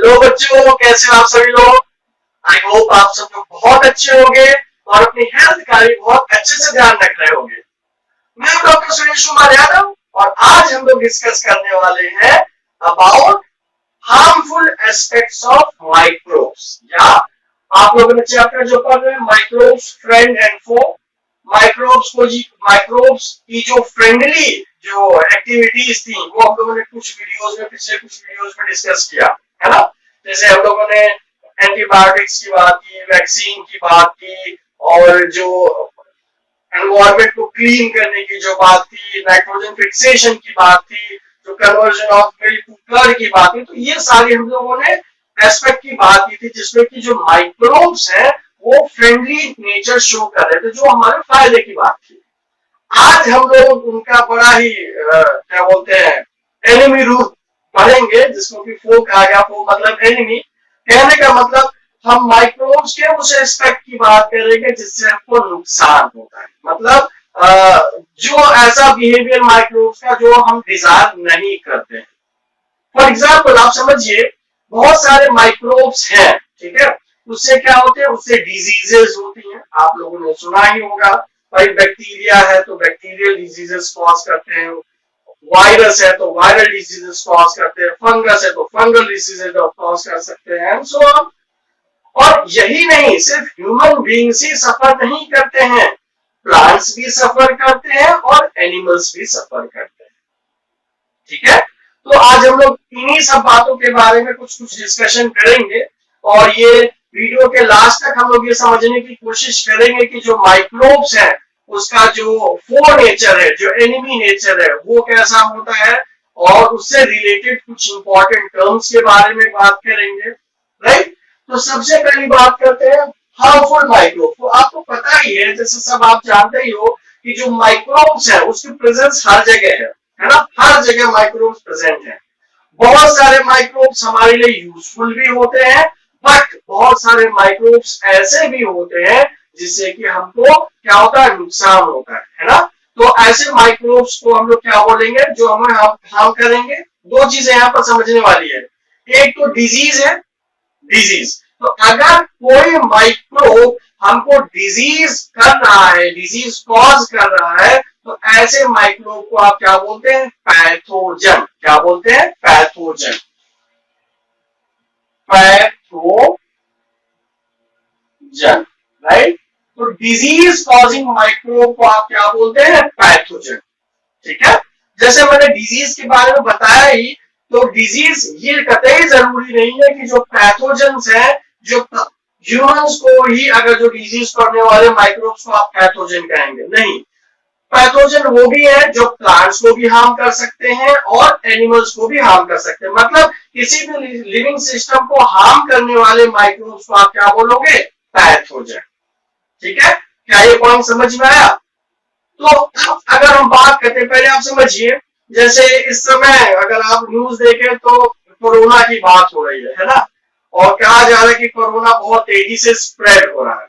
Hello बच्चों, कैसे हो आप सभी लोग। आई होप आप सब लोग बहुत अच्छे होंगे और अपनी हेल्थ का भी बहुत अच्छे से ध्यान रख रहे होंगे। मैं हूं डॉक्टर सुरेश कुमार यादव और आज हम लोग डिस्कस करने वाले हैं about harmful aspects of microbes, या आप लोगों ने चैप्टर जो पढ़ रहे हैं microbes friend and foe. Microbes की जो फ्रेंडली जो एक्टिविटीज थी वो हम लोगों ने पिछले कुछ वीडियोस में डिस्कस किया है ना। जैसे हम लोगों ने एंटीबायोटिक्स की बात की, वैक्सीन की बात की, और जो एनवायरमेंट को क्लीन करने की जो बात थी, नाइट्रोजन फिक्सेशन की बात थी, जो conversion of milk to curd की बात थी, तो ये सारी हम लोगों ने एस्पेक्ट की बात की थी जिसमें कि जो माइक्रोब्स है वो फ्रेंडली नेचर शो कर रहे थे, जो हमारे फायदे की बात थी। आज हम लोग उनका बड़ा ही क्या बोलते हैं एनिमी रूप पढ़ेंगे, जिसको कि फो कहा गया। फो मतलब एनिमी, कहने का मतलब हम माइक्रोब्स के उस एस्पेक्ट की बात करेंगे जिससे हमको नुकसान होता है, मतलब जो ऐसा बिहेवियर माइक्रोब्स का जो हम डिजायर नहीं करते हैं। फॉर एग्जाम्पल आप समझिए, बहुत सारे माइक्रोब्स हैं, ठीक है, उससे क्या होते हैं, उससे डिजीजेस होती हैं। आप लोगों ने सुना ही होगा भाई, बैक्टीरिया है तो बैक्टीरियल डिजीजेस कॉज करते हैं, वायरस है तो वायरल डिजीजेस कॉज करते हैं, फंगस है तो फंगल डिजीजेस कॉज कर सकते हैं, सो ऑन। और यही नहीं, सिर्फ ह्यूमन बीइंग्स ही सफर नहीं करते हैं, प्लांट्स भी सफर करते हैं और एनिमल्स भी सफर करते हैं, ठीक है। तो आज हम लोग इन्हीं सब बातों के बारे में कुछ डिस्कशन करेंगे और ये वीडियो के लास्ट तक हम लोग ये समझने की कोशिश करेंगे कि जो माइक्रोब्स है उसका जो फो नेचर है, जो एनिमी नेचर है, वो कैसा होता है, और उससे रिलेटेड कुछ इंपॉर्टेंट टर्म्स के बारे में बात करेंगे, राइट। तो सबसे पहली बात करते हैं हार्मफुल माइक्रोब। तो आपको पता ही है, जैसे सब आप जानते ही हो कि जो माइक्रोब्स है उसकी प्रेजेंस हर जगह है ना, हर जगह माइक्रोब्स प्रेजेंट है। बहुत सारे माइक्रोब्स हमारे लिए यूजफुल भी होते हैं, बट बहुत सारे माइक्रोब्स ऐसे भी होते हैं जिससे कि हमको क्या होता है, नुकसान होता है ना। तो ऐसे माइक्रोब्स को हम लोग क्या बोलेंगे, जो हमें हार्म करेंगे। दो चीजें यहाँ पर समझने वाली है, एक तो डिजीज है, डिजीज। तो अगर कोई माइक्रोब हमको डिजीज कर रहा है, डिजीज कॉज कर रहा है, तो ऐसे माइक्रोब को आप क्या बोलते हैं, पैथोजन। क्या बोलते हैं, पैथोजन। Pathogen, right. तो डिजीज कॉजिंग माइक्रोब को आप क्या बोलते हैं, पैथोजन, ठीक है। जैसे मैंने डिजीज के बारे में बताया ही, तो डिजीज ये कतई जरूरी नहीं है कि जो पैथोजेंस है, जो ह्यूमंस को ही अगर जो डिजीज करने वाले माइक्रोब्स को आप पैथोजन कहेंगे, नहीं। पैथोजन वो भी है जो प्लांट्स को भी हार्म कर सकते हैं और एनिमल्स को भी हार्म कर सकते हैं, मतलब किसी भी लिविंग सिस्टम को हार्म करने वाले माइक्रोब्स को आप क्या बोलोगे, पैथोजन, ठीक है। क्या ये पॉइंट समझ में आया। तो अगर हम बात करते हैं, पहले आप समझिए, जैसे इस समय अगर आप न्यूज देखें तो कोरोना की बात हो रही है ना, और कहा जा रहा है कि कोरोना बहुत तेजी से स्प्रेड हो रहा है।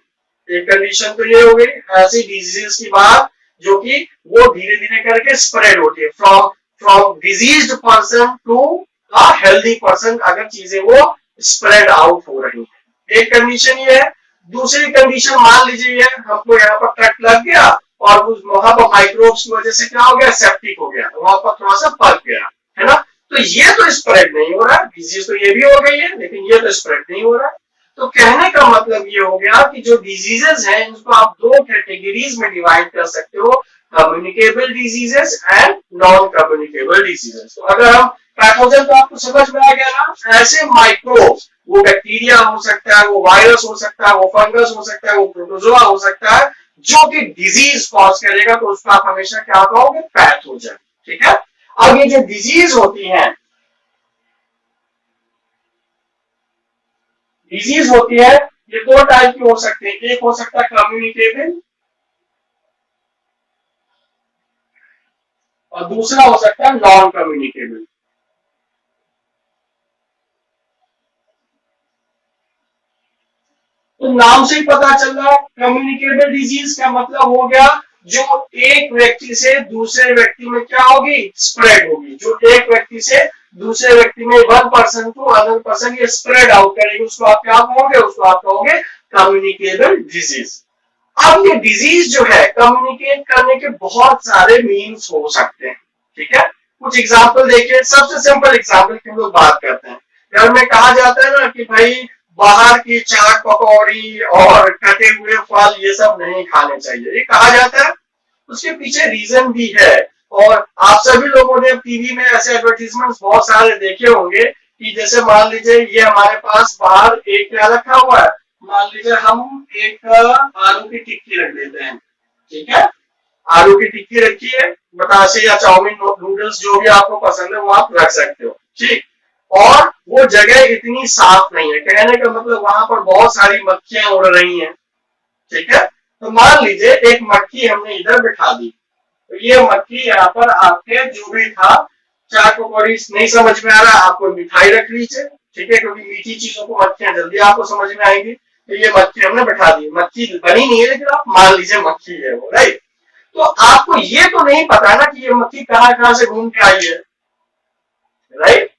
एक कंडीशन तो ये हो गई, ऐसी डिजीज की बात जो कि वो धीरे धीरे करके स्प्रेड होती है, from diseased person to a healthy person, अगर चीजें वो स्प्रेड आउट हो रही है। एक कंडीशन ये है। दूसरी कंडीशन मान लीजिए हमको यहाँ पर कट लग गया और वहां पर माइक्रोब्स की वजह से क्या हो गया, सेप्टिक हो गया, वहां पर थोड़ा सा पक गया, है ना। तो ये तो स्प्रेड नहीं हो रहा, डिजीज तो ये भी हो गई है, लेकिन ये तो स्प्रेड नहीं हो रहा। तो कहने का मतलब ये हो गया कि जो डिजीजेस हैं इनको आप दो कैटेगरीज में डिवाइड कर सकते हो, communicable diseases and non communicable diseases. तो अगर हम पैथोजन, तो आपको समझ में आ गया ना, ऐसे माइक्रोब्स, वो बैक्टीरिया हो सकता है, वो वायरस हो सकता है, वो फंगस हो सकता है, वो प्रोटोजोआ हो सकता है, जो कि डिजीज कॉज करेगा, तो उसको आप हमेशा क्या कहोगे, पैथोजन, ठीक है। अब ये जो डिजीज होती है, डिजीज होती है, ये दो टाइप की हो सकती है। एक हो सकता है कम्युनिकेबल और दूसरा हो सकता है नॉन कम्युनिकेबल। तो नाम से ही पता चल रहा है, कम्युनिकेबल डिजीज का मतलब हो गया जो एक व्यक्ति से दूसरे व्यक्ति में क्या होगी, स्प्रेड होगी, जो एक व्यक्ति से दूसरे व्यक्ति में 1% टू अदर पर्सन ये स्प्रेड आउट करेगी, उसको आप क्या कहोगे, उसको आप कहोगे कम्युनिकेबल डिजीज। अब ये डिजीज जो है कम्युनिकेट करने के बहुत सारे मीन्स हो सकते हैं, ठीक है। कुछ एग्जाम्पल देखिए, सबसे सिंपल एग्जाम्पल की हम लोग बात करते हैं। घर में कहा जाता है ना कि भाई बाहर की चाट पकौड़ी और कटे हुए फल ये सब नहीं खाने चाहिए, ये कहा जाता है। उसके पीछे रीजन भी है, और आप सभी लोगों ने टीवी में ऐसे एडवर्टीजमेंट बहुत सारे देखे होंगे कि जैसे मान लीजिए ये हमारे पास बाहर एक क्या रखा हुआ है, मान लीजिए हम एक आलू की टिक्की रख देते हैं, ठीक है। आलू की टिक्की रखी है, बताशे या चाउमीन नूडल्स जो भी आपको पसंद है वो आप रख सकते हो, ठीक। और वो जगह इतनी साफ नहीं है, कहने का मतलब वहां पर बहुत सारी मक्खियां उड़ रही हैं, ठीक है। तो मान लीजिए एक मक्खी हमने इधर बिठा दी, तो ये मक्खी यहाँ पर आपके जो भी था चाट पकौड़ी नहीं समझ में आ रहा, आपको मिठाई रख लीजिए, ठीक है, क्योंकि मीठी चीजों को मक्खियां जल्दी आपको समझ में आएंगी। तो ये मक्खी हमने बिठा दी, मक्खी बनी नहीं है लेकिन आप मान लीजिए मक्खी है वो, राइट। तो आपको ये तो नहीं पता ना कि ये मक्खी कहां कहां से घूम के आई है, राइट।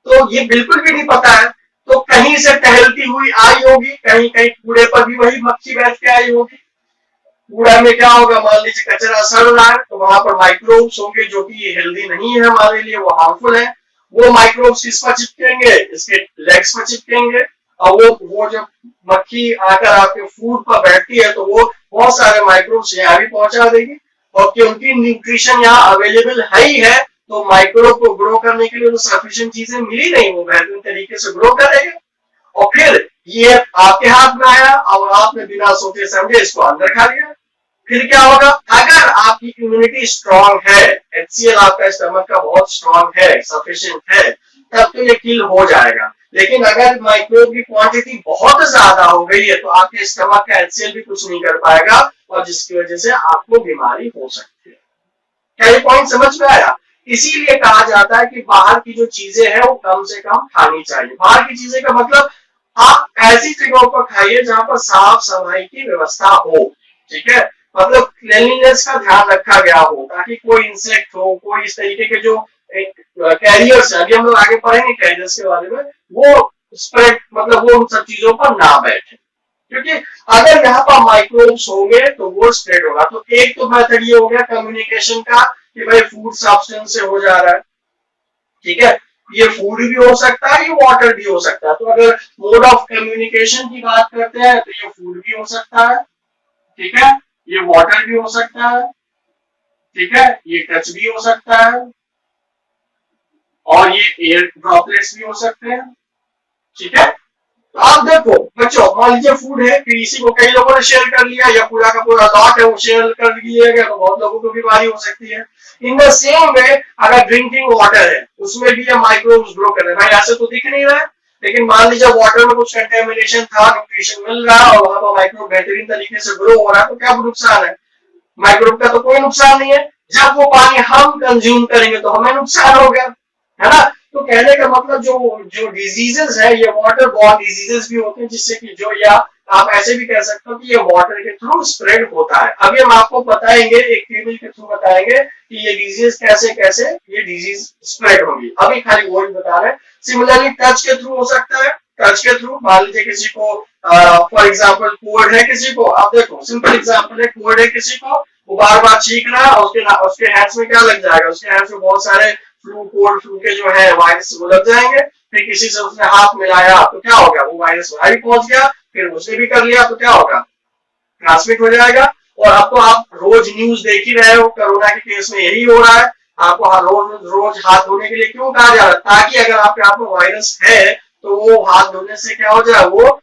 तो ये बिल्कुल भी नहीं पता है, तो कहीं से टहलती हुई आई होगी, कहीं कहीं कूड़े पर भी वही मक्खी बैठ के आई होगी। कूड़ा में क्या होगा, मान लीजिए कचरा सड़ रहा है तो वहां पर माइक्रोब्स होंगे जो कि हेल्दी नहीं है हमारे लिए, वो हार्मफुल है। वो माइक्रोब्स किस पर चिपकेंगे, इसके लेग्स पर चिपकेंगे, और वो जब मक्खी आकर आपके फूड पर बैठती है तो वो बहुत सारे माइक्रोब्स यहाँ भी पहुंचा देगी, और क्योंकि न्यूट्रिशन यहाँ अवेलेबल है ही है, तो माइक्रोब को ग्रो करने के लिए तो सफिशिएंट चीजें मिली नहीं, वो बेहतरीन तरीके से ग्रो करेगा। और फिर ये आपके हाथ में आया और आपने बिना सोचे समझे इसको अंदर खा लिया। फिर क्या होगा, अगर आपकी इम्यूनिटी स्ट्रांग है, HCl आपका स्टमक का बहुत स्ट्रांग है, सफिशिएंट है, तब तो ये किल हो जाएगा। लेकिन अगर माइक्रोब की क्वांटिटी बहुत ज्यादा हो गई है तो आपके स्टमक का HCl भी कुछ नहीं कर पाएगा, और जिसकी वजह से आपको बीमारी हो सकती है। क्या ये पॉइंट समझ में आया? इसीलिए कहा जाता है कि बाहर की जो चीजें हैं वो कम से कम खानी चाहिए। बाहर की चीजें का मतलब आप ऐसी जगहों पर खाइए जहां पर साफ सफाई की व्यवस्था हो, ठीक है, मतलब क्लीनलीनेस का ध्यान रखा गया हो, ताकि कोई इंसेक्ट हो, कोई इस तरीके के जो कैरियर्स है, अभी हम लोग आगे पढ़ेंगे कैरियर्स के बारे में, वो स्प्रेड मतलब वो उन सब चीजों पर ना बैठे, क्योंकि अगर यहाँ पर माइक्रोब्स होंगे तो वो स्प्रेड होगा। तो एक तो मेथड ये हो गया कम्युनिकेशन का कि भाई फूड सब्सटेंस से हो जा रहा है, ठीक है, ये फूड भी हो सकता है, ये वाटर भी हो सकता है। तो अगर मोड ऑफ कम्युनिकेशन की बात करते हैं तो ये फूड भी हो सकता है, ठीक है, ये वाटर भी हो सकता है, ठीक है, ये टच भी हो सकता है, और ये एयर ड्रॉपलेट्स भी हो सकते हैं, ठीक है। तो आप देखो बच्चों, मान लीजिए फूड है, किसी को कई लोगों ने शेयर कर लिया, या पूरा का पूरा लॉट है वो शेयर कर दिया तो बहुत लोगों को बीमारी हो सकती है। इन द सेम वे अगर ड्रिंकिंग वाटर है उसमें भी ये माइक्रोब्स ग्रो कर रहे हैं, भाई ऐसे तो दिख नहीं रहा है, लेकिन मान लीजिए वाटर में कुछ कंटेमिनेशन था, न्यूट्रिशन मिल रहा है और वहां पर माइक्रोब बेहतरीन तरीके से ग्रो हो रहा है, तो क्या नुकसान है? माइक्रोब का तो कोई नुकसान नहीं है। जब वो पानी हम कंज्यूम करेंगे तो हमें नुकसान हो गया, है ना। तो कहने का मतलब जो जो डिजीजेस है ये वाटर बॉर्न डिजीजेस भी होते हैं, जिससे कि जो, या आप ऐसे भी कह सकते हो कि ये वाटर के थ्रू स्प्रेड होता है। अभी हम आपको बताएंगे, एक टेबल के थ्रू बताएंगे कि ये डिजीज कैसे कैसे ये डिजीज स्प्रेड होगी, अभी खाली वो बता रहे हैं। सिमिलरली टच के थ्रू हो सकता है, टच के थ्रू मान लीजिए किसी को फॉर एग्जाम्पल कोल्ड है किसी को, आप देखो सिंपल एग्जाम्पल है, कोल्ड है किसी को, वो बार बार छींक रहा है, उसके हैंड्स में क्या लग जाएगा, उसके हैंड्स में बहुत सारे फ्लू, कोल्ड फ्लू के जो है वायरस वो लग जाएंगे। फिर किसी से उसने हाथ मिलाया तो क्या होगा, वो वायरस वहां भी पहुंच गया, फिर उसने भी कर लिया तो क्या होगा, ट्रांसमिट हो जाएगा। और अब तो आप रोज न्यूज देख ही रहे हो, कोरोना के केस में यही हो रहा है। आपको रोज रोज हाथ धोने के लिए क्यों कहा जा रहा है, ताकि अगर आपके हाथ में वायरस है तो वो हाथ धोने से क्या हो जाए, वो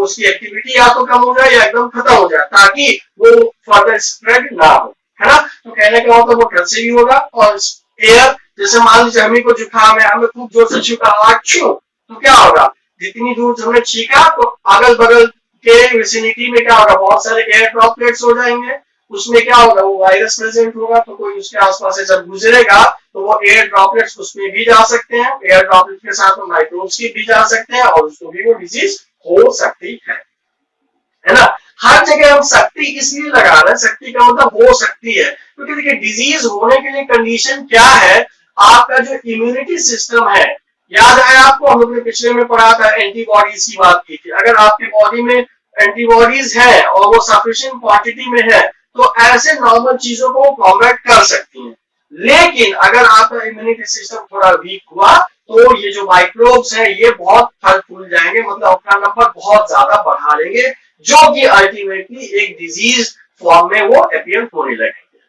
उसकी एक्टिविटी या तो कम हो जाए या एकदम खत्म हो जाए, ताकि वो फर्दर स्प्रेड ना हो, है ना। तो कहने का मतलब वो टच से भी होगा। और एयर, जैसे मान लीजिए हमें को जुकाम है, हमें खूब जोर से छींका तो क्या होगा, जितनी दूर हमने छींका तो अगल बगल के विसिनिटी में क्या होगा, बहुत सारे एयर ड्रॉपलेट्स हो जाएंगे, उसमें क्या होगा, वो वायरस प्रेजेंट होगा, तो कोई उसके आसपास से जब गुजरेगा तो वो एयर ड्रॉपलेट्स उसमें भी जा सकते हैं, एयर ड्रॉपलेट के साथ माइक्रोब्स की भी जा सकते हैं, और उसको भी वो डिजीज हो सकती है ना। हर जगह हम सकती इसलिए लगा रहे हैं, सकती का मतलब हो सकती है, क्योंकि देखिए डिजीज होने के लिए कंडीशन क्या है, आपका जो इम्यूनिटी सिस्टम है, याद है आपको, हम लोग ने पिछले में पढ़ा था, एंटीबॉडीज की बात की थी। अगर आपके बॉडी में एंटीबॉडीज है और वो सफिशिएंट क्वांटिटी में है तो ऐसे नॉर्मल चीजों को कॉम्बैट कर सकती हैं। लेकिन अगर आपका इम्यूनिटी सिस्टम थोड़ा वीक हुआ तो ये जो माइक्रोब्स हैं ये बहुत फल फूल जाएंगे, मतलब अपना नंबर बहुत ज्यादा बढ़ा लेंगे, जो कि अल्टीमेटली एक डिजीज फॉर्म में वो अपीयर होने लगेंगे,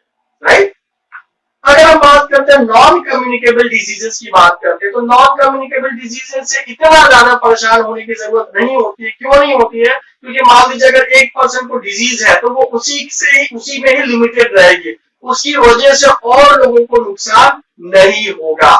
राइट। अगर हम बात करते हैं नॉन कम्युनिकेबल डिजीजेस की बात करते हैं, तो नॉन कम्युनिकेबल डिजीजेस से इतना ज्यादा परेशान होने की जरूरत नहीं होती है। क्यों नहीं होती है? क्योंकि मान लीजिए अगर 1% को डिजीज है तो वो उसी में ही लिमिटेड रहेगी, उसकी वजह से और लोगों को नुकसान नहीं होगा,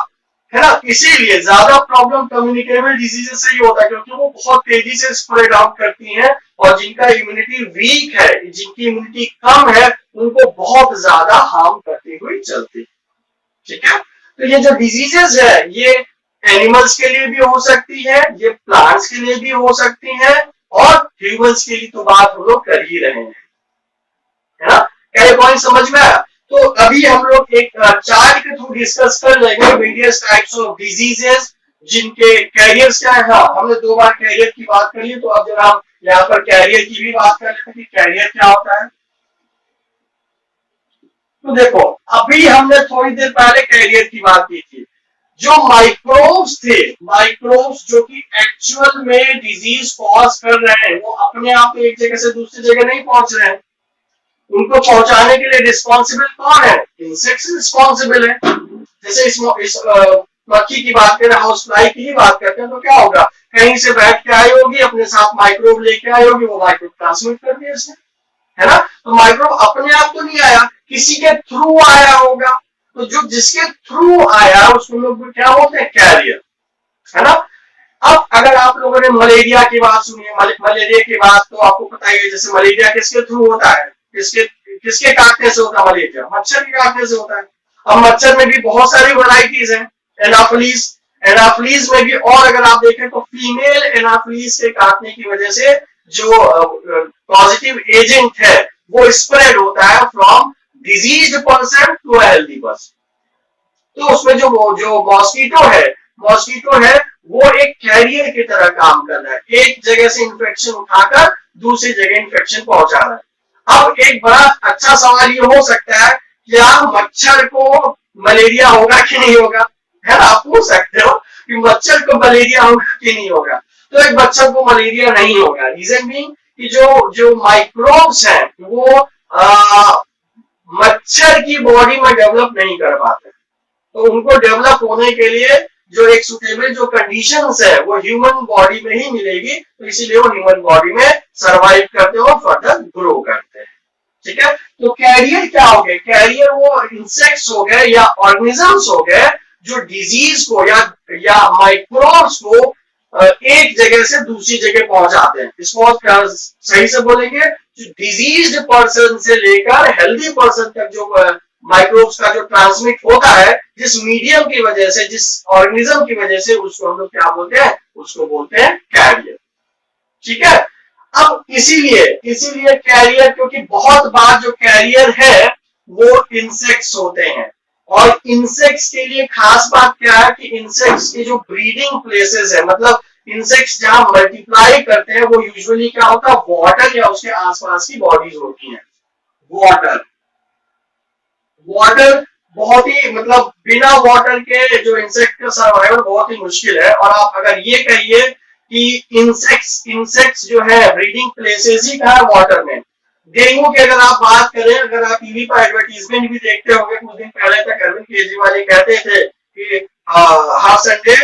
है ना। इसीलिए ज्यादा प्रॉब्लम कम्युनिकेबल डिजीजेस से ही होता है, क्योंकि वो बहुत तेजी से स्प्रेड आउट करती हैं और जिनका इम्यूनिटी वीक है, जिनकी इम्यूनिटी कम है, उनको बहुत ज्यादा हार्म करती हुई चलती, ठीक है। तो ये जो डिजीजेस है ये एनिमल्स के लिए भी हो सकती है, ये प्लांट्स के लिए भी हो सकती है, और ह्यूमंस के लिए तो बात हम लोग कर ही रहे हैं, है ना। क्या ये पॉइंट समझ में आया? तो अभी हम लोग एक चार्ट के थ्रू डिस्कस कर लेंगे वेरियस टाइप्स ऑफ डिजीजेस जिनके कैरियर्स क्या है। हाँ, हमने 2 बार कैरियर की बात कर ली, तो अब जरा हम यहाँ पर कैरियर की भी बात कर लेते हैं कि कैरियर क्या होता है। तो देखो, अभी हमने थोड़ी देर पहले कैरियर की बात की थी। जो माइक्रोब्स थे, माइक्रोब्स जो कि एक्चुअल में डिजीज कॉज कर रहे हैं, वो अपने आप एक जगह से दूसरी जगह नहीं पहुंच रहे हैं, उनको पहुंचाने के लिए रिस्पॉन्सिबल कौन है? इंसेक्ट्स रिस्पॉन्सिबल है। जैसे इस मक्खी की बात करें, हाउस फ्लाई की ही बात करते हैं, तो क्या होगा, कहीं से बैठ के आई होगी, अपने साथ माइक्रोब लेके आई होगी, वो माइक्रोब ट्रांसमिट कर दिया इसने, है ना। तो माइक्रोब अपने आप तो नहीं आया, किसी के थ्रू आया होगा, तो जो जिसके थ्रू आया उसको लोग क्या बोलते हैं? कैरियर, है ना। अब अगर आप लोगों ने मलेरिया की बात सुनी है, मलेरिया की बात तो आपको पता ही है, जैसे मलेरिया किसके थ्रू होता है, किसके काटने से होता है मलेरिया? मच्छर के काटने से होता है। अब मच्छर में भी बहुत सारी वैरायटीज हैं, एनाफिलीज में भी, और अगर आप देखें तो फीमेल एनाफिलीज के काटने की वजह से जो पॉजिटिव एजेंट है वो स्प्रेड होता है from diseased person to healthy person. तो उसमें जो मॉस्किटो है वो एक कैरियर की तरह काम कर रहा है, एक जगह से इन्फेक्शन उठाकर दूसरी जगह इन्फेक्शन पहुंचा रहा है। अब एक बड़ा अच्छा सवाल ये हो सकता है, क्या मच्छर को मलेरिया होगा कि नहीं होगा, है ना। आप पूछ सकते हो कि मच्छर को मलेरिया होगा कि नहीं होगा। तो एक मच्छर को मलेरिया नहीं होगा, रीजन बीइंग कि जो माइक्रोब्स हैं वो मच्छर की बॉडी में डेवलप नहीं कर पाते, तो उनको डेवलप होने के लिए जो एक सुटेबल जो कंडीशंस है वो ह्यूमन बॉडी में ही मिलेगी, तो इसीलिए वो ह्यूमन बॉडी में सरवाइव करते हो, फर्दर ग्रो करते हैं, ठीक है। तो कैरियर क्या हो गए? कैरियर वो इंसेक्ट्स हो गए या ऑर्गेनिजम्स हो गए जो डिजीज को या माइक्रोब्स को एक जगह से दूसरी जगह पहुंचाते हैं। इसको सही से बोलेंगे, डिजीज्ड पर्सन से लेकर हेल्दी पर्सन तक जो माइक्रोब्स का जो ट्रांसमिट होता है, जिस मीडियम की वजह से, जिस ऑर्गेनिज्म की वजह से, उसको हम लोग क्या बोलते हैं? उसको बोलते हैं कैरियर, ठीक है। अब इसीलिए कैरियर, क्योंकि बहुत बार जो कैरियर है वो इंसेक्ट्स होते हैं, और इंसेक्ट्स के लिए खास बात क्या है कि इंसेक्ट्स की जो ब्रीडिंग प्लेसेस है, मतलब इंसेक्ट्स जहां मल्टीप्लाई करते हैं, वो यूजुअली क्या होता है? वाटर या उसके आसपास की बॉडीज होती हैं। वाटर बहुत ही, मतलब बिना वाटर के जो इंसेक्ट का सर्वाइवल बहुत ही मुश्किल है। और आप अगर ये कहिए कि इंसेक्ट्स जो है ब्रीडिंग प्लेसेस ही कहाँ? वाटर में। डेंगू की अगर आप बात करें, अगर आप टीवी पर एडवर्टीजमेंट भी देखते होंगे, कुछ दिन पहले तक अरविंद केजरीवाल कहते थे कि हर संडे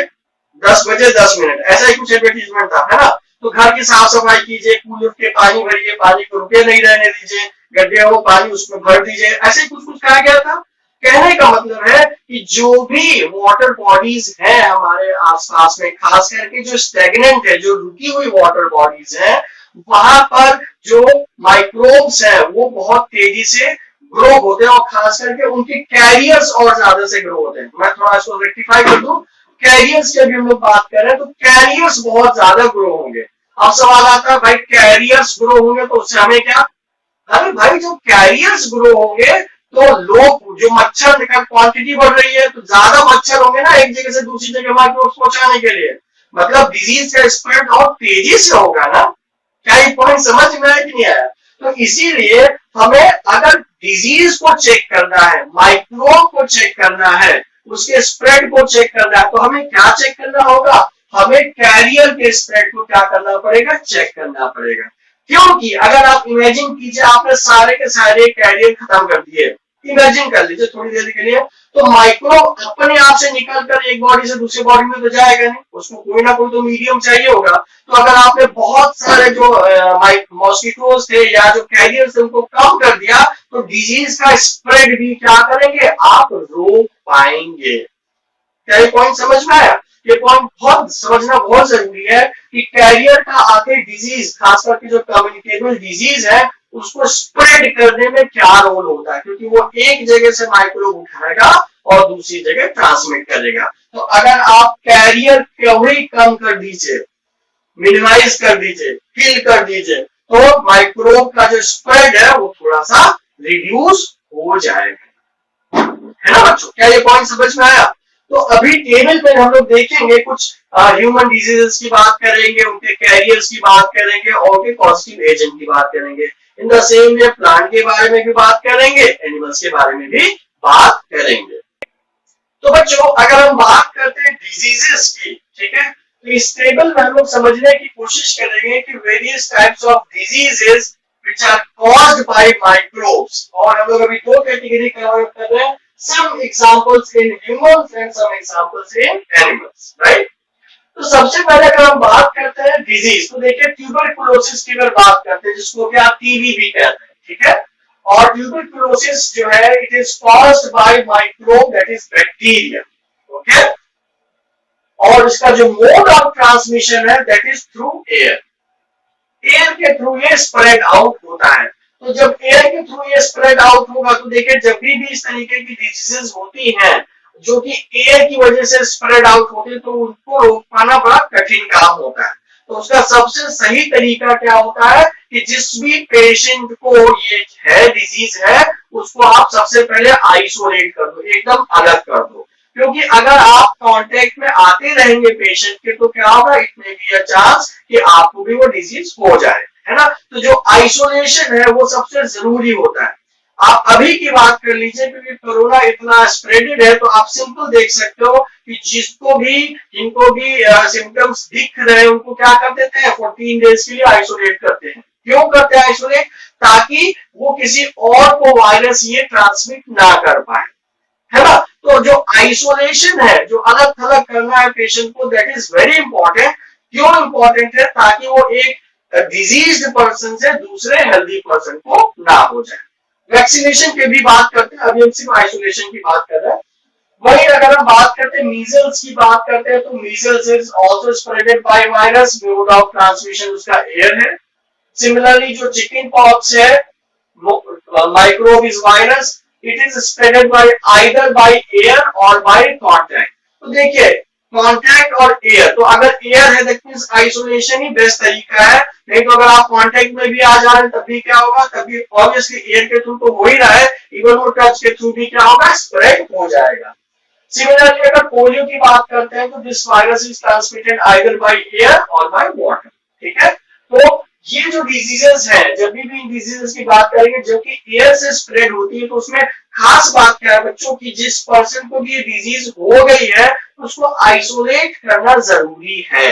10 बजे 10 मिनट, ऐसा ही कुछ एडवर्टीजमेंट था, है ना। तो घर की साफ सफाई कीजिए, कूलर के पानी भरिए, पानी को रुके नहीं रहने दीजिए, गड्ढे हो पानी उसमें भर दीजिए, ऐसे कुछ कहा गया था। कहने का मतलब है कि जो भी वाटर बॉडीज है हमारे आसपास में, खास करके जो स्टेगनेंट है, जो रुकी हुई वाटर बॉडीज है, वहां पर जो माइक्रोब्स है वो बहुत तेजी से ग्रो होते हैं, और खास करके उनके कैरियर्स और ज्यादा से ग्रो होते हैं। मैं थोड़ा इसको रेक्टिफाई कर दूं, कैरियर्स की अभी हम लोग बात कर रहे हैं, तो कैरियर्स बहुत ज्यादा ग्रो होंगे। अब सवाल आता है, भाई कैरियर्स ग्रो होंगे तो उससे हमें क्या? अरे भाई, जो कैरियर्स ग्रो होंगे तो लोग जो मच्छर का क्वांटिटी बढ़ रही है, तो ज्यादा मच्छर होंगे ना एक जगह से दूसरी जगह माइक्रोब्स पहुंचाने के लिए, मतलब डिजीज का स्प्रेड और तेजी से होगा ना। क्या ये पॉइंट समझ में आया कि नहीं आया? तो इसीलिए हमें अगर डिजीज को चेक करना है, माइक्रोब को चेक करना है, उसके स्प्रेड को चेक करना है, तो हमें क्या चेक करना होगा? हमें कैरियर के स्प्रेड को क्या करना पड़ेगा? चेक करना पड़ेगा। क्योंकि अगर आप इमेजिन कीजिए आपने सारे के सारे कैरियर खत्म कर दिए, इमेजिन कर लीजिए थोड़ी देर के लिए, तो माइक्रोब अपने आप से निकलकर एक बॉडी से दूसरी बॉडी में तो जाएगा नहीं, उसको कोई ना कोई तो मीडियम चाहिए होगा। तो अगर आपने बहुत सारे जो मॉस्किटोज थे या जो कैरियर्स थे उनको कम कर दिया, तो डिजीज का स्प्रेड भी क्या करेंगे? आप रोक पाएंगे। क्या ये पॉइंट समझ में आया? ये पॉइंट बहुत समझना बहुत जरूरी है कि कैरियर का आके डिजीज, खास करके जो कम्युनिकेबल डिजीज है, उसको स्प्रेड करने में क्या रोल होता है, क्योंकि वो एक जगह से माइक्रोब उठाएगा और दूसरी जगह ट्रांसमिट करेगा। तो अगर आप कैरियर को ही कम कर दीजिए, मिनिमाइज कर दीजिए, किल कर दीजिए, तो माइक्रोब का जो स्प्रेड है वो थोड़ा सा रिड्यूस हो जाएगा, है ना बच्चों? क्या ये पॉइंट समझ में आया? तो अभी टेबल पे हम लोग देखेंगे कुछ ह्यूमन डिजीजेस की बात करेंगे, उनके कैरियर्स की बात करेंगे और उनके पॉजिटिव एजेंट की बात करेंगे। In the same way plant के बारे में भी बात करेंगे, एनिमल्स के बारे में भी बात करेंगे। तो बच्चों अगर हम बात करते हैं डिजीजेस की, ठीक है, तो इस टेबल में हम लोग समझने की कोशिश करेंगे कि various types of diseases which are caused by microbes, और हम लोग अभी दो कैटेगरी कवर कर रहे हैं, some examples in humans and some examples in animals, right? तो सबसे पहले अगर हम बात करते हैं डिजीज, तो देखिए ट्यूबरकुलोसिस की अगर बात करते हैं, जिसको कि आप टीबी भी कहते हैं, ठीक है, और ट्यूबरकुलोसिस जो है it is caused by microbe that is bacteria, okay, और इसका जो मोड ऑफ ट्रांसमिशन है that is through air, air के थ्रू ये स्प्रेड आउट होता है। तो जब एयर के थ्रू ये स्प्रेड आउट होगा, तो देखिए जब भी इस तरीके की डिजीजेस होती हैं जो कि एयर की वजह से स्प्रेड आउट होती है, तो उनको रोक पाना बड़ा कठिन काम होता है। तो उसका सबसे सही तरीका क्या होता है कि जिस भी पेशेंट को ये है डिजीज है, उसको आप सबसे पहले आइसोलेट कर दो, एकदम अलग कर दो, क्योंकि अगर आप कांटेक्ट में आते रहेंगे पेशेंट के, तो क्या होगा, it may be a chance कि आपको भी वो डिजीज हो जाए, है ना। तो जो आइसोलेशन है वो सबसे जरूरी होता है। आप अभी की बात कर लीजिए, क्योंकि कोरोना इतना स्प्रेडेड है, तो आप सिंपल देख सकते हो कि जिसको भी, जिनको भी सिम्टम्स दिख रहे हैं, उनको क्या कर देते हैं, 14 डेज के लिए आइसोलेट करते हैं। क्यों करते हैं आइसोलेट? ताकि वो किसी और को वायरस ये ट्रांसमिट ना कर पाए, है ना। तो जो आइसोलेशन है, जो अलग थलग करना है पेशेंट को, दैट इज वेरी इंपॉर्टेंट। क्यों इंपॉर्टेंट है? ताकि वो एक डिजीज्ड पर्सन से दूसरे हेल्दी पर्सन को ना हो जाए। वैक्सीनेशन की भी बात करते हैं, अभी हम सिर्फ आइसोलेशन की बात कर रहे हैं। वही अगर हम बात करते हैं मीजल्स की बात करते हैं, तो measles is also spreaded by virus, mode of transmission उसका एयर है। सिमिलरली जो चिकन पॉक्स है, microbe is virus, it is spreaded bye either by air और बाय कांटेक्ट। तो देखिए कांटेक्ट और एयर, तो अगर एयर है that means isolation he best तरीका है, नहीं तो अगर आप कांटेक्ट में भी आ जा रहे हैं तब भी क्या होगा, तभी ऑब्वियसली एयर के थ्रू तो हो ही रहा है, इवन वो टच के थ्रू भी क्या होगा, स्प्रेड हो जाएगा। सिमिलरली अगर पोलियो की बात करते हैं, तो this virus is transmitted either by air और बाय वाटर, ठीक है। तो ये जो डिजीजेस है, जब भी इन डिजीजेस की बात करेंगे जो कि एयर से स्प्रेड होती है, तो उसमें खास बात क्या है बच्चों की, जिस पर्सन को भी ये डिजीज हो गई है उसको आइसोलेट करना जरूरी है।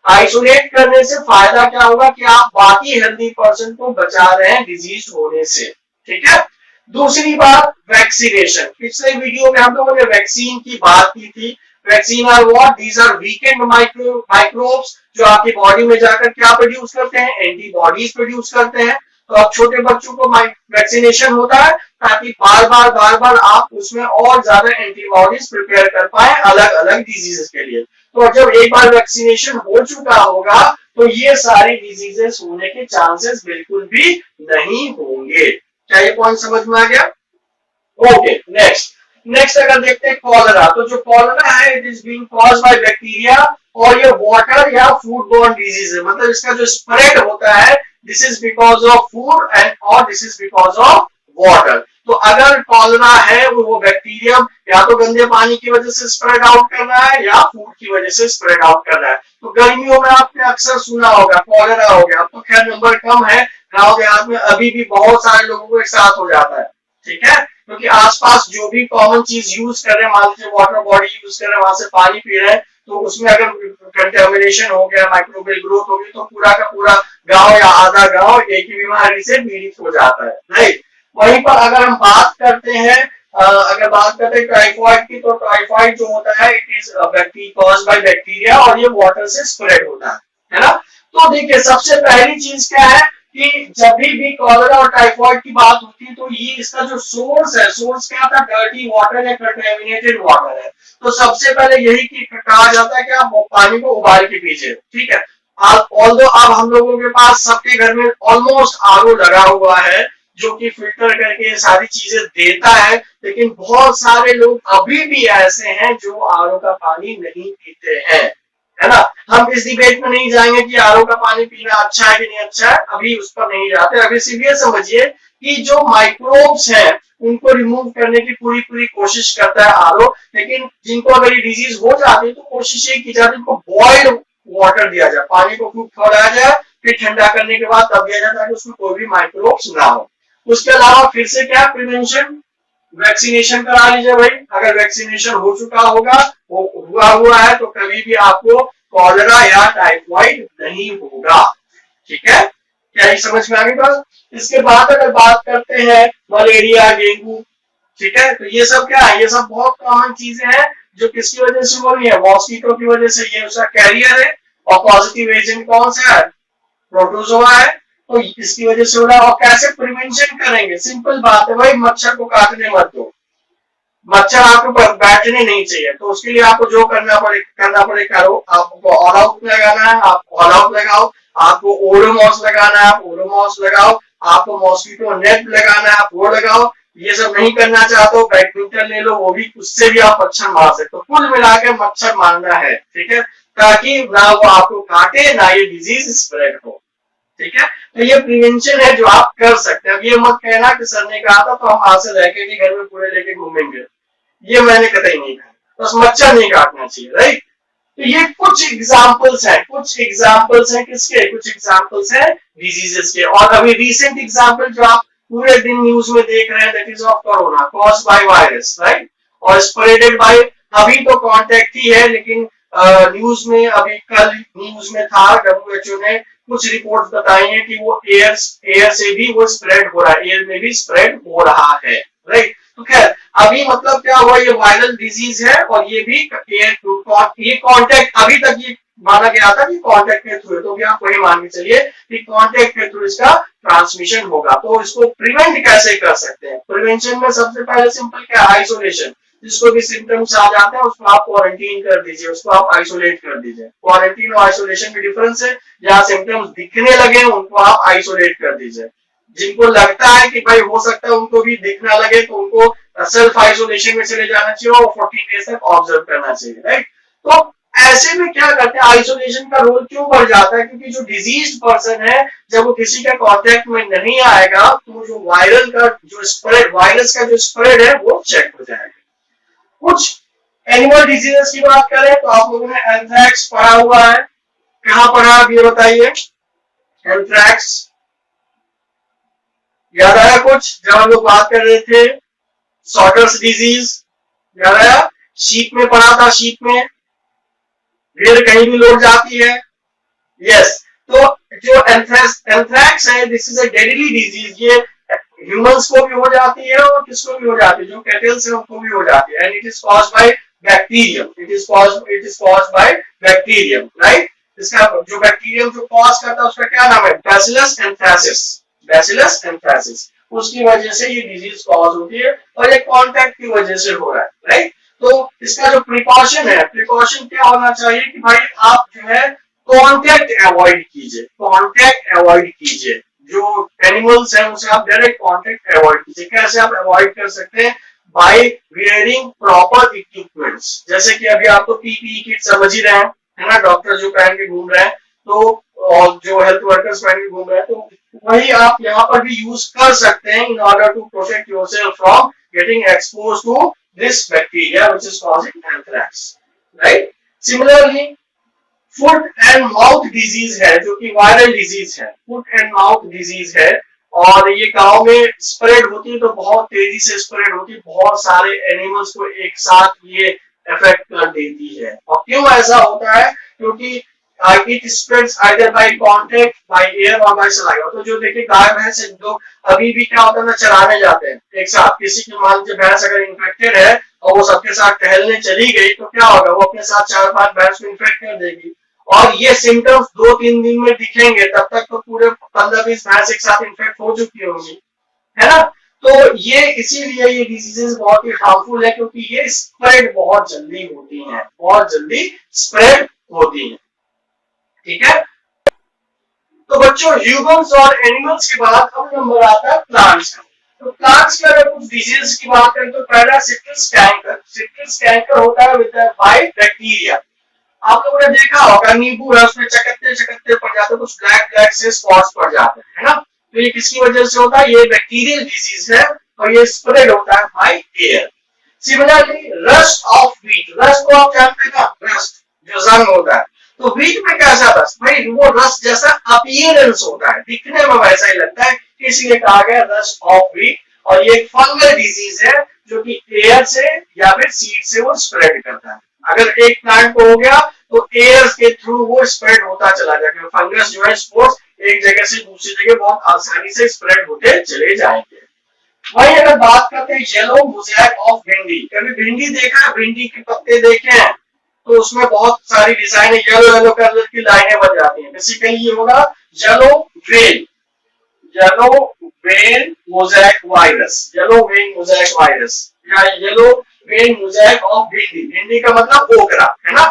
आइसोलेट करने से फायदा क्या होगा कि आप बाकी हेल्दी पर्सन को बचा रहे हैं डिजीज होने से, ठीक है। दूसरी बात वैक्सीनेशन, पिछले वीडियो में हम लोगों ने वैक्सीन की बात की थी। Vaccine are what, these are weakened microbes जो आपकी बॉडी में जाकर क्या प्रोड्यूस करते हैं, एंटीबॉडीज प्रोड्यूस करते हैं। तो अब छोटे बच्चों को वैक्सीनेशन होता है ताकि बार बार आप उसमें और ज्यादा एंटीबॉडीज प्रिपेयर कर पाए अलग अलग डिजीजेस के लिए। तो जब एक बार वैक्सीनेशन हो चुका होगा, तो ये सारी डिजीजेस होने के चांसेस बिल्कुल भी नहीं होंगे। क्या ये पॉइंट समझ में आ गया? ओके, नेक्स्ट अगर देखते हैं कॉलरा, तो जो कॉलरा है it is being caused by bacteria, और ये वाटर या फूड बोर्न डिजीज है, मतलब इसका जो स्प्रेड होता है this is because of food and और this is because of water. तो अगर कॉलरा है वो बैक्टीरियम या तो गंदे पानी की वजह से स्प्रेड आउट कर रहा है या फूड की वजह से स्प्रेड आउट कर रहा है। तो गर्मियों में आपने अक्सर सुना होगा कॉलरा हो गया, तो खैर नंबर कम है, गाँव देहात में अभी भी बहुत सारे लोगों को एक साथ हो जाता है, ठीक है, क्योंकि आसपास जो भी कॉमन चीज यूज कर रहे हैं, मान लीजिए वाटर बॉडी यूज कर रहे हैं, वहां से पानी पी रहे हैं, तो उसमें अगर कंटेमिनेशन हो गया, माइक्रोबियल ग्रोथ होगी, तो पूरा का पूरा गांव या आधा गांव एक ही बीमारी से पीड़ित हो जाता है, राइट। वहीं पर अगर हम बात करते हैं टाइफॉइड की, तो टाइफॉइड जो होता है it is caused by bacteria और ये वाटर से स्प्रेड होता है ना। तो देखिए सबसे पहली चीज क्या है कि जब भी कॉलरा और टाइफॉइड की बात होती है तो ये इसका जो सोर्स है, सोर्स क्या था, डर्टी वाटर या कंटेमिनेटेड वाटर है। तो सबसे पहले यही कहा जाता है कि आप पानी को उबाल के पीजिए, ठीक है। ऑल्दो अब हम लोगों के पास सबके घर में ऑलमोस्ट आरओ लगा हुआ है जो कि फिल्टर करके सारी चीजें देता है, लेकिन बहुत सारे लोग अभी भी ऐसे हैं जो आरओ का पानी नहीं पीते हैं, है ना। हम इस डिबेट में नहीं जाएंगे कि आरओ का पानी पीना अच्छा है कि नहीं अच्छा है, अभी उस पर नहीं जाते। अभी सिर्फ ये समझिए कि जो माइक्रोब्स हैं उनको रिमूव करने की पूरी पूरी कोशिश करता है आरओ, लेकिन जिनको अगर ये डिजीज हो जाती है तो कोशिश ये की जाती है उनको बॉइल्ड वाटर दिया जाए, पानी को खूब खौलाया जाए, फिर ठंडा करने के बाद तब दिया जाता है कि उसमें कोई भी माइक्रोब्स ना हो। उसके अलावा फिर से क्या प्रिवेंशन, वैक्सीनेशन करा लीजिए भाई, अगर वैक्सीनेशन हो चुका होगा, वो हुआ है, तो कभी भी आपको कॉलरा या टाइफॉइड नहीं होगा, ठीक है। क्या ये समझ में आ गई बात। इसके बाद अगर बात करते हैं मलेरिया, डेंगू, ठीक है, तो ये सब क्या है, ये सब बहुत कॉमन चीजें हैं जो किसकी वजह से हो रही है, मॉस्किटो की वजह से। ये उसका कैरियर है और पॉजिटिव एजेंट कौन सा है, प्रोटोजोआ है, तो इसकी वजह से हो रहा है। और कैसे प्रिवेंशन करेंगे, सिंपल बात है भाई, मच्छर को काटने मत दो, मच्छर आपको बैठने नहीं चाहिए, तो उसके लिए आपको जो करना पड़े करो। आपको ऑल आउट लगाना है, आप ऑल आउट लगाओ, आपको ओडोमॉस लगाना है, आप ओडोमॉस लगाओ, आपको मॉस्किटो नेट लगाना है, आप वो लगाओ। ये सब नहीं करना चाहते हो, बैडमिंटन ले लो, वो भी, उससे भी आप मच्छर मार सकते हो। कुल मिलाकर मच्छर मारना है, ठीक है, ताकि ना वो आपको काटे ना ये डिजीज स्प्रेड हो, ठीक है। तो ये प्रिवेंशन है जो आप कर सकते हैं। अब ये मत कहना कि सर ने कहा था तो हम हाथ से लेके कि घर में पूरे लेके घूमेंगे, ये मैंने कतई नहीं कहा, बस मच्छर नहीं काटना चाहिए, राइट। तो ये कुछ एग्जांपल्स हैं, किसके, कुछ एग्जांपल्स हैं डिजीजेस के। और अभी रीसेंट एग्जांपल जो आप पूरे दिन न्यूज में देख रहे हैं, that is of corona caused by virus, right, और स्प्रेडेड बाय, अभी तो कांटेक्ट ही है, लेकिन न्यूज में अभी कल न्यूज में था, WHO ने कुछ रिपोर्ट बताई हैं कि वो एयर से भी वो स्प्रेड हो रहा है, एयर में भी स्प्रेड हो रहा है, राइट। तो खैर अभी मतलब क्या हुआ, ये वायरल डिजीज है और ये भी ये कांटेक्ट, अभी तक ये माना गया था कि कांटेक्ट के थ्रू, तो भी आप वही मान के चलिए कि कांटेक्ट के थ्रू इसका ट्रांसमिशन होगा। तो इसको प्रिवेंट कैसे कर सकते हैं, प्रिवेंशन में सबसे पहले सिंपल क्या, आइसोलेशन। जिसको भी सिम्टम्स आ जाते हैं उसको आप क्वारंटीन कर दीजिए, उसको आप आइसोलेट कर दीजिए। क्वारंटीन और आइसोलेशन में डिफरेंस है, जहां सिम्टम्स दिखने लगे उनको आप आइसोलेट कर दीजिए। जिनको लगता है कि भाई हो सकता है उनको भी दिखना लगे तो उनको सेल्फ आइसोलेशन में चले जाना चाहिए और 14 डेज तक ऑब्जर्व करना चाहिए, राइट। तो ऐसे में क्या करते हैं, आइसोलेशन का रोल क्यों बढ़ जाता है, क्योंकि जो डिजीज्ड पर्सन है जब वो किसी के कांटेक्ट में नहीं आएगा तो जो वायरस का जो स्प्रेड है वो चेक हो जाएगा। कुछ एनिमल डिजीजेस की बात करें तो आप लोगों ने एंथ्रैक्स पढ़ा हुआ है, कहां पढ़ा आप ये बताइए, एंथ्रैक्स याद आया कुछ जब हम लोग बात कर रहे थे, सॉटर्स डिजीज याद आया, शीप में पढ़ा था, शीप में भेड़ कहीं भी लौट जाती है, यस। तो जो एंथ्रैक्स है, this is a deadly disease, ये ह्यूमंस को भी हो जाती है और किसको भी हो जाती है, जो कैटल्स है उनको भी हो जाती है, and it is caused by bacterium, it is caused by bacterium, right. इसका जो बैक्टीरियम जो कॉज करता है उसका क्या नाम है, बैसिलस एंथ्रासिस, बैसिलस एंथ्रासिस, उसकी वजह से ये डिजीज कॉज होती है और ये कांटेक्ट की वजह से हो रहा है, राइट। तो इसका जो प्रिकॉशन है, प्रिकॉशन क्या होना चाहिए कि भाई आप जो है कांटेक्ट अवॉइड कीजिए, कांटेक्ट अवॉइड कीजिए, जो एनिमल्स हैं उनसे आप डायरेक्ट कांटेक्ट अवॉइड कीजिए। कैसे आप अवॉइड कर सकते हैं, बाय वियरिंग प्रॉपर इक्विपमेंट्स, जैसे कि अभी आप तो पीपीई किट समझ ही रहे हैं, है ना, डॉक्टर जो पहन के घूम रहे हैं, तो और जो हेल्थ वर्कर्स में भी घूम रहे हैं, तो वही आप यहाँ पर भी यूज कर सकते हैं in order to protect yourself from getting expose to this bacteria which is causing anthrax, right. Similarly foot and mouth disease है जो कि वायरल डिजीज है, फुट एंड माउथ डिजीज है, और ये गांव में स्प्रेड होती है, तो बहुत तेजी से स्प्रेड होती है, बहुत सारे एनिमल्स को एक साथ ये इफेक्ट कर देती है। और क्यों ऐसा होता है, क्योंकि it spreads either bye contact, by air और बाय सलाइवा। तो जो देखिए गाय भैंस लोग अभी भी क्या होता है ना, चराने जाते हैं एक साथ, किसी की मान लीजिए भैंस अगर इन्फेक्टेड है और वो सबके साथ टहलने चली गई, तो क्या होगा, वो अपने साथ 4-5 भैंस को इन्फेक्ट कर देगी, और ये सिम्टम्स 2-3 दिन में दिखेंगे, तब तक तो पूरे 15-20 भैंस एक साथ इन्फेक्ट हो चुकी होंगी, है ना। तो ये इसीलिए ये डिजीजेस बहुत ही हार्मफुल है, क्योंकि ये स्प्रेड बहुत जल्दी होती हैं, बहुत जल्दी स्प्रेड होती हैं, ठीक है। तो बच्चों ह्यूमंस और एनिमल्स के बाद अब नंबर आता है प्लांट्स का। तो प्लांट्स के अगर कुछ डिजीज की बात करें तो पहला सिट्रस कैंकर। सिट्रस कैंकर होता है विद बाय बैक्टीरिया। आप लोगों ने देखा होगा नींबू है उसमें चकत्ते चकत्ते पड़ जाते हैं, कुछ ब्लैक ब्लैक से स्पॉट्स पड़ जाते हैं, है ना। तो ये किसकी वजह से होता है, ये बैक्टीरियल डिजीज है और ये स्प्रेड होता है by air. Similarly rust of wheat, rust को आप जानते हैं, रस्ट जो जंग होता है, तो व्हीट में कैसा रस्ट, भाई वो रस्ट जैसा अपीयरेंस होता है, दिखने में वैसा ही लगता है, इसलिए कहा गया रस्ट ऑफ व्हीट। और ये एक फंगल डिजीज है जो कि एयर से या फिर सीड से वो स्प्रेड करता है। अगर एक प्लांट को हो गया तो एयर के थ्रू वो स्प्रेड होता चला जाएगा। फंगस जो है स्पोर्स एक जगह से दूसरी जगह बहुत आसानी से स्प्रेड होते चले जाएंगे। वही अगर बात करते हैं येलो मोज़ेक ऑफ भिंडी, कभी भिंडी देखा है, भिंडी के पत्ते देखे हैं, तो उसमें बहुत सारी डिजाइन येलो येलो कलर की लाइनें बन जाती हैं। बेसिकली ये होगा yellow vein mosaic virus, yellow vein mosaic virus या येलो वेन मोज़ेक ऑफ भिंडी। भिंडी का मतलब ओकरा, है ना।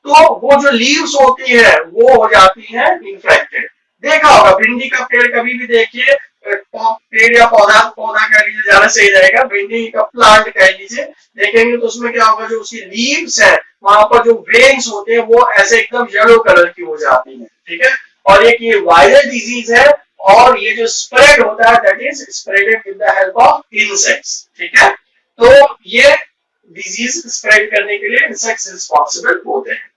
तो वो जो लीव्स होती है वो हो जाती है इन्फेक्टेड। देखा होगा भिंडी का पेड़ कभी भी देखिए, पेड़ या पौधा कह लीजिए ज्यादा सही रहेगा, भिंडी का प्लांट कह लीजिए, देखेंगे तो उसमें क्या होगा, जो उसकी लीव्स है वहां पर जो वेन्स होते हैं वो ऐसे एकदम येलो कलर की हो जाती है, ठीक है। और ये वायरल डिजीज है और ये जो स्प्रेड होता है that is spreaded with the help of insects, ठीक है। तो ये डिजीज स्प्रेड करने के लिए इंसेक्ट्स रिस्पॉन्सिबल होते हैं,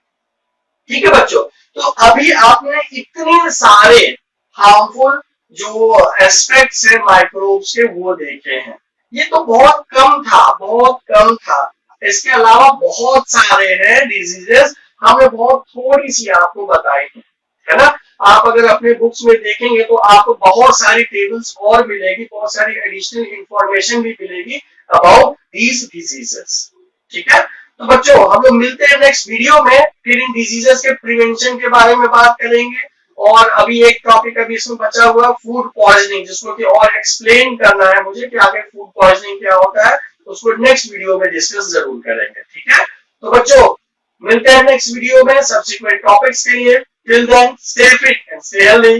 ठीक है बच्चों। तो अभी आपने इतने सारे हार्मफुल जो एस्पेक्ट्स है माइक्रोब्स के वो देखे हैं, ये तो बहुत कम था। इसके अलावा बहुत सारे हैं डिजीजेस, हमने बहुत थोड़ी सी आपको बताई है ना। आप अगर अपने बुक्स में देखेंगे तो आपको बहुत सारी टेबल्स और मिलेगी, बहुत सारी एडिशनल इंफॉर्मेशन भी मिलेगी अबाउट दीज डिजीजेस, ठीक है। तो बच्चों हम लोग मिलते हैं नेक्स्ट वीडियो में, फिर इन डिजीजेस के प्रिवेंशन के बारे में बात करेंगे। और अभी एक टॉपिक अभी इसमें बचा हुआ फूड पॉइजनिंग, जिसको कि और एक्सप्लेन करना है मुझे कि आगे फूड पॉइजनिंग क्या होता है, उसको नेक्स्ट वीडियो में डिस्कस जरूर करेंगे, ठीक है। तो बच्चों मिलते हैं नेक्स्ट वीडियो में सब्सिक्वेंट टॉपिक्स के लिए। Till then stay fit and stay healthy.